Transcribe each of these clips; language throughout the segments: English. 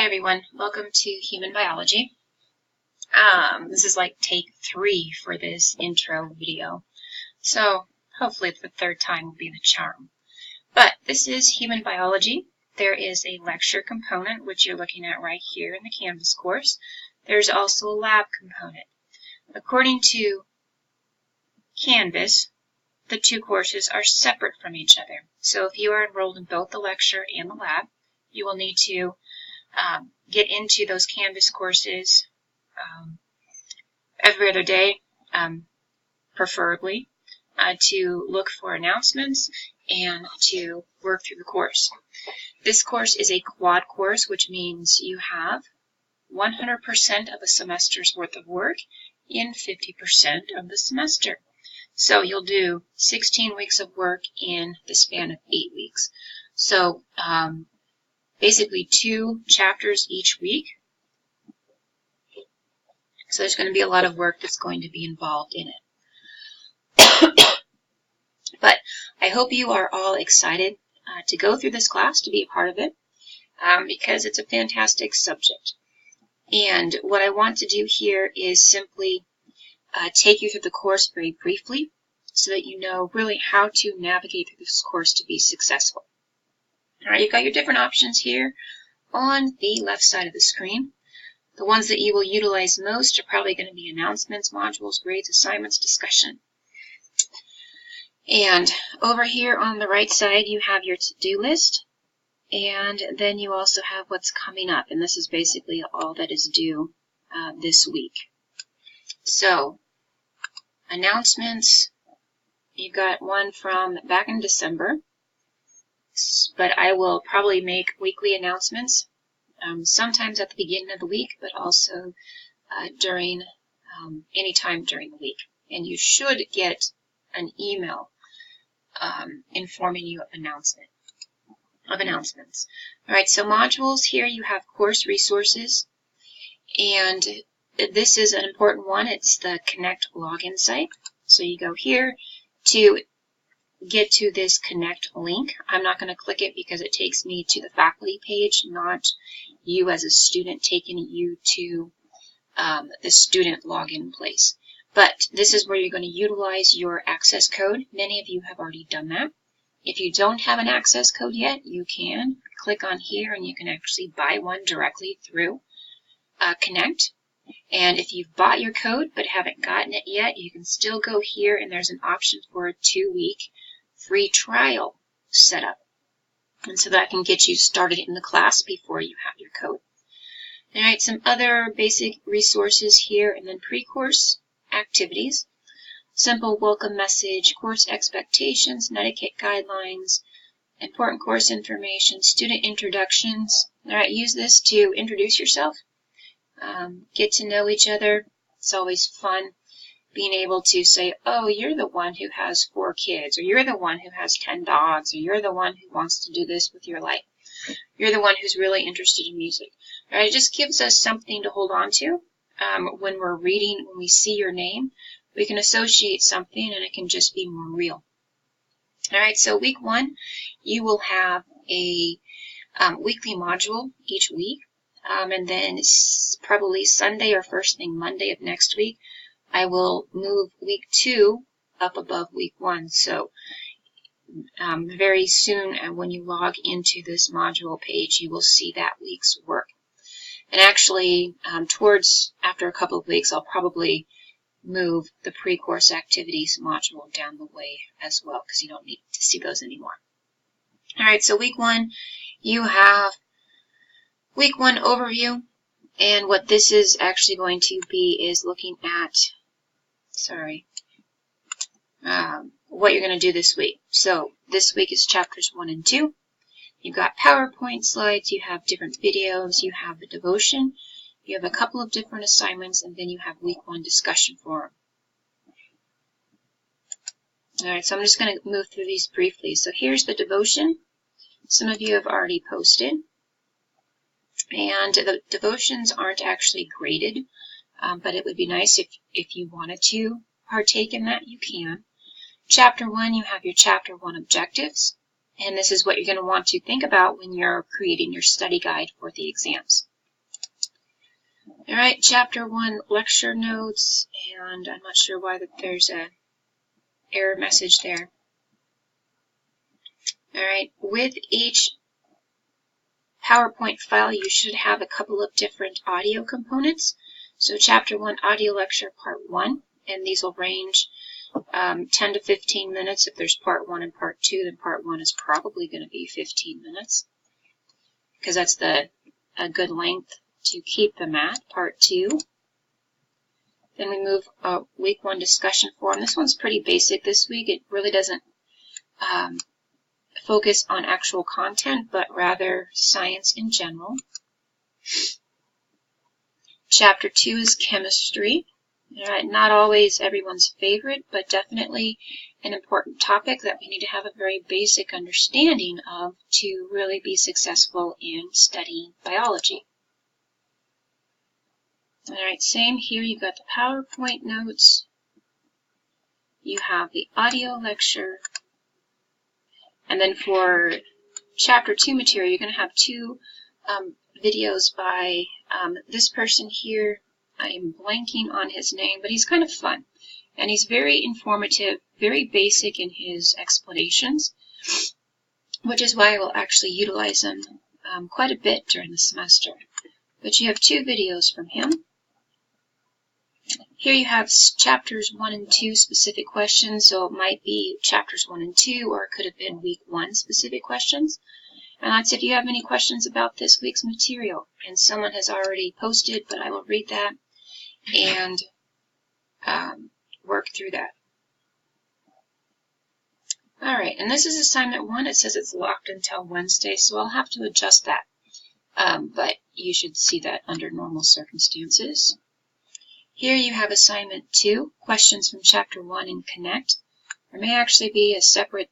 Hi everyone, welcome to Human Biology. This is like take 3 for this intro video, so hopefully the third time will be the charm. But this is Human Biology. There is a lecture component, which you're looking at right here in the Canvas course. There's also a lab component. According to Canvas, the two courses are separate from each other. So if you are enrolled in both the lecture and the lab, you will need to get into those Canvas courses every other day, preferably, to look for announcements and to work through the course. This course is a quad course, which means you have 100% of a semester's worth of work in 50% of the semester. So you'll do 16 weeks of work in the span of 8 weeks. So basically 2 chapters each week. So there's going to be a lot of work that's going to be involved in it. But I hope you are all excited to go through this class, to be a part of it, because it's a fantastic subject. And what I want to do here is simply take you through the course very briefly so that you know really how to navigate through this course to be successful. All right, you've got your different options here on the left side of the screen. The ones that you will utilize most are probably going to be announcements, modules, grades, assignments, discussion. And over here on the right side, you have your to-do list. And then you also have what's coming up. And this is basically all that is due this week. So, announcements, you've got one from back in December. But I will probably make weekly announcements, sometimes at the beginning of the week, but also during any time during the week. And you should get an email informing you of announcements. All right, so modules here you have course resources, and this is an important one. It's the Connect login site. So you go here to get to this Connect link. I'm not going to click it because it takes me to the faculty page, not you as a student taking you to the student login place. But this is where you're going to utilize your access code. Many of you have already done that. If you don't have an access code yet, you can click on here and you can actually buy one directly through Connect. And if you've bought your code but haven't gotten it yet, you can still go here and there's an option for a 2-week free trial set up. And so that can get you started in the class before you have your code. All right, some other basic resources here, and then pre-course activities, simple welcome message, course expectations, etiquette guidelines, important course information, student introductions. All right, use this to introduce yourself, get to know each other. It's always fun being able to say, oh, you're the one who has 4 kids, or you're the one who has 10 dogs, or you're the one who wants to do this with your life. You're the one who's really interested in music. All right, it just gives us something to hold on to. When we're reading, when we see your name, we can associate something and it can just be more real. All right, so week 1, you will have a weekly module each week. And then probably Sunday or first thing Monday of next week, I will move week 2 up above week 1. So very soon when you log into this module page, you will see that week's work. And actually, after a couple of weeks, I'll probably move the pre-course activities module down the way as well, because you don't need to see those anymore. All right, so week 1, you have week 1 overview. And what this is actually going to be is looking at, what you're going to do this week. So this week is chapters 1 and 2. You've got PowerPoint slides, you have different videos, you have the devotion, you have a couple of different assignments, and then you have week 1 discussion forum. All right, so I'm just going to move through these briefly. So here's the devotion. Some of you have already posted. And the devotions aren't actually graded, but it would be nice if you wanted to partake in that, you can. Chapter 1, you have your Chapter 1 objectives, and this is what you're going to want to think about when you're creating your study guide for the exams. All right, Chapter 1 lecture notes, and I'm not sure why there's a error message there. All right, with each PowerPoint file, you should have a couple of different audio components. So Chapter 1 audio lecture part 1, and these will range 10 to 15 minutes. If there's part 1 and part 2, then part 1 is probably going to be 15 minutes because that's a good length to keep them at. Part 2. Then we move week 1 discussion forum. This one's pretty basic this week. It really doesn't focus on actual content, but rather science in general. Chapter 2 is chemistry. Not always everyone's favorite, but definitely an important topic that we need to have a very basic understanding of to really be successful in studying biology. All right, same here. You've got the PowerPoint notes. You have the audio lecture. And then for Chapter 2 material, you're going to have 2 videos by this person here. I'm blanking on his name, but he's kind of fun. And he's very informative, very basic in his explanations, which is why I will actually utilize them quite a bit during the semester. But you have 2 videos from him. Here you have chapters 1 and 2 specific questions, so it might be chapters 1 and 2, or it could have been week 1 specific questions. And that's if you have any questions about this week's material. And someone has already posted, but I will read that and work through that. All right, and this is assignment 1. It says it's locked until Wednesday, so I'll have to adjust that. But you should see that under normal circumstances. Here you have assignment 2, questions from chapter 1 in Connect. There may actually be a separate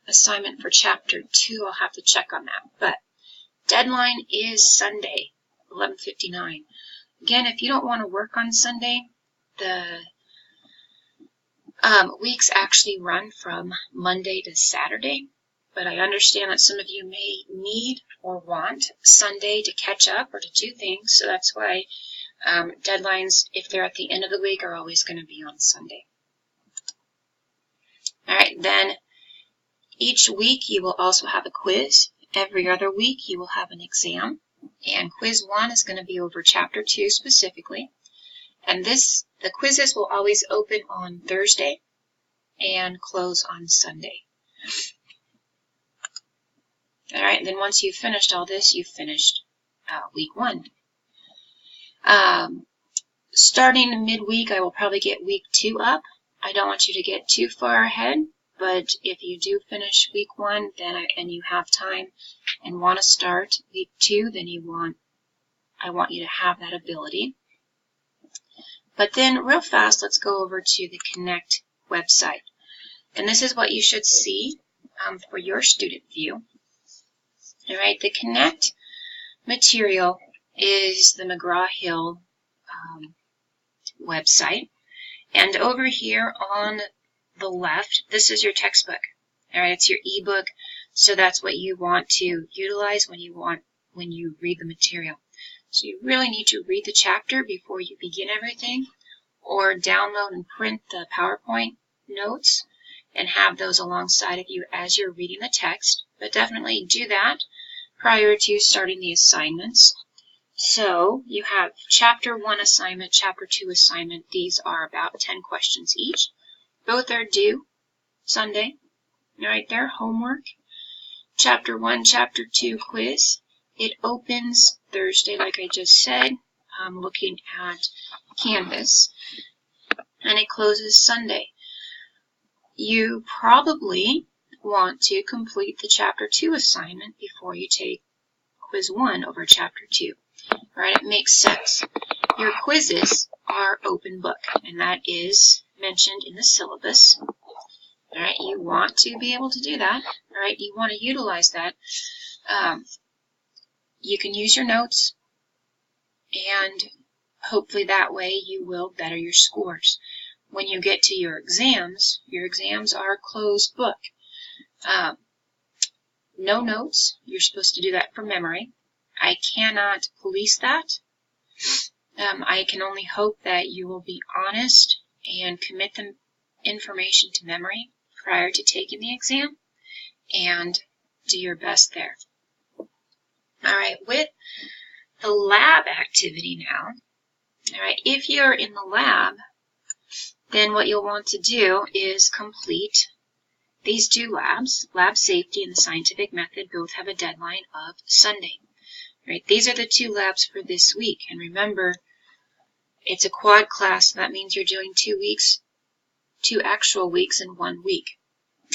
assignment for chapter 2. I'll have to check on that. But deadline is Sunday, 11:59. Again, if you don't want to work on Sunday, the weeks actually run from Monday to Saturday. But I understand that some of you may need or want Sunday to catch up or to do things, so that's why deadlines, if they're at the end of the week, are always going to be on Sunday. All right, then each week you will also have a quiz. Every other week you will have an exam. And quiz 1 is going to be over chapter 2 specifically. And the quizzes will always open on Thursday and close on Sunday. All right, and then once you've finished all this, you've finished week 1. Starting midweek, I will probably get week 2 up. I don't want you to get too far ahead, but if you do finish week 1, then and you have time and want to start week 2, then I want you to have that ability. But then real fast, let's go over to the Connect website. And this is what you should see for your student view. All right, the Connect material is the McGraw-Hill website. And over here on the left, this is your textbook. All right, it's your ebook, so that's what you want to utilize when you read the material. So you really need to read the chapter before you begin everything, or download and print the PowerPoint notes and have those alongside of you as you're reading the text. But definitely do that prior to starting the assignments. So you have chapter 1 assignment, chapter 2 assignment. These are about 10 questions each. Both are due Sunday. All right, they're homework. Chapter 1, chapter 2 quiz. It opens Thursday, like I just said. I'm looking at Canvas. And it closes Sunday. You probably want to complete the chapter 2 assignment before you take quiz 1 over chapter 2. All right, it makes sense. Your quizzes are open book, and that is mentioned in the syllabus. All right, you want to be able to do that. All right, you want to utilize that. You can use your notes, and hopefully that way you will better your scores. When you get to your exams are closed book. No notes. You're supposed to do that from memory. I cannot police that. I can only hope that you will be honest and commit the information to memory prior to taking the exam and do your best there. All right, with the lab activity now, all right, if you're in the lab, then what you'll want to do is complete these two labs. Lab safety and the scientific method both have a deadline of Sunday. Right, these are the two labs for this week. And remember, it's a quad class, so that means you're doing 2 weeks, 2 actual weeks in 1 week.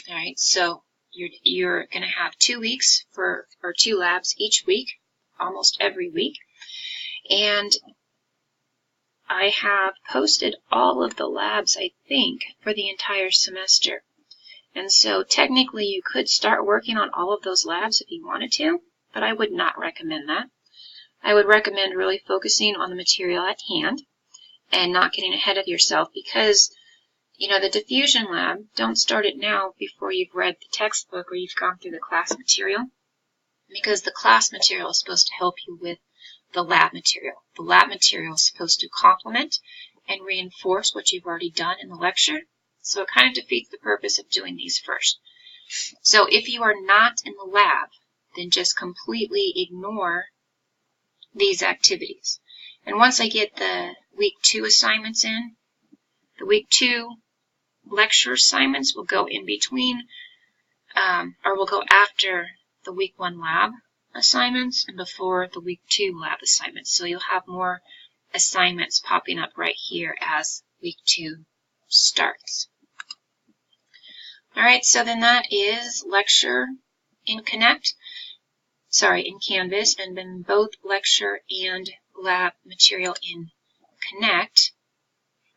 All right, so you're going to have 2 weeks or 2 labs each week, almost every week. And I have posted all of the labs, I think, for the entire semester. And so technically you could start working on all of those labs if you wanted to, but I would not recommend that. I would recommend really focusing on the material at hand and not getting ahead of yourself because, you know, the diffusion lab, don't start it now before you've read the textbook or you've gone through the class material, because the class material is supposed to help you with the lab material. The lab material is supposed to complement and reinforce what you've already done in the lecture, so it kind of defeats the purpose of doing these first. So if you are not in the lab, then just completely ignore these activities. And once I get the week 2 assignments in, the week 2 lecture assignments will go in between, or will go after the week 1 lab assignments and before the week 2 lab assignments. So you'll have more assignments popping up right here as week 2 starts. All right, so then that is lecture in Canvas, and then both lecture and lab material in Connect.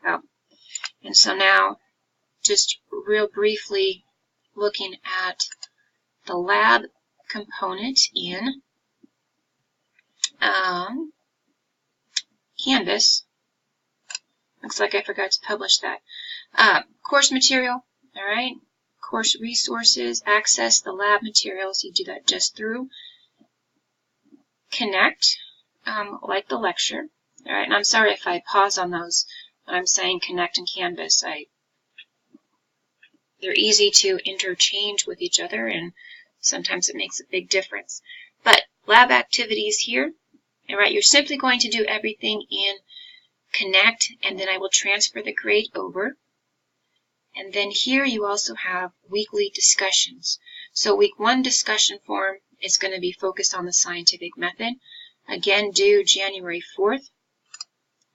Oh, and so now, just real briefly looking at the lab component in Canvas. Looks like I forgot to publish that. Course material, all right. Course resources, access the lab materials. You do that just through Connect, like the lecture. All right, and I'm sorry if I pause on those when I'm saying Connect and Canvas. They're easy to interchange with each other, and sometimes it makes a big difference. But lab activities here, all right, you're simply going to do everything in Connect, and then I will transfer the grade over. And then here you also have weekly discussions. So week 1 discussion form is going to be focused on the scientific method. Again, due January 4th.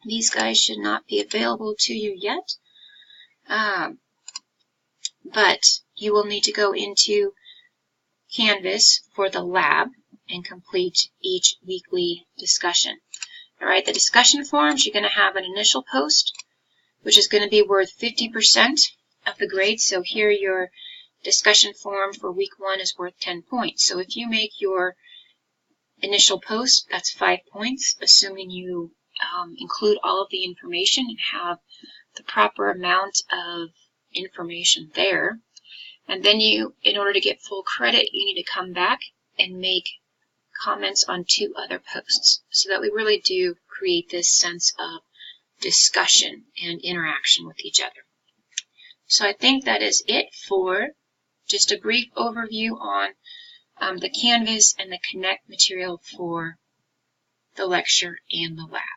These guys should not be available to you yet. But you will need to go into Canvas for the lab and complete each weekly discussion. All right, the discussion forms, you're going to have an initial post, which is going to be worth 50% of the grade. So here your discussion form for week 1 is worth 10 points. So if you make your initial post, that's 5 points, assuming you include all of the information and have the proper amount of information there. And then you, in order to get full credit, you need to come back and make comments on 2 other posts, so that we really do create this sense of discussion and interaction with each other. So I think that is it for just a brief overview on the Canvas and the Connect material for the lecture and the lab.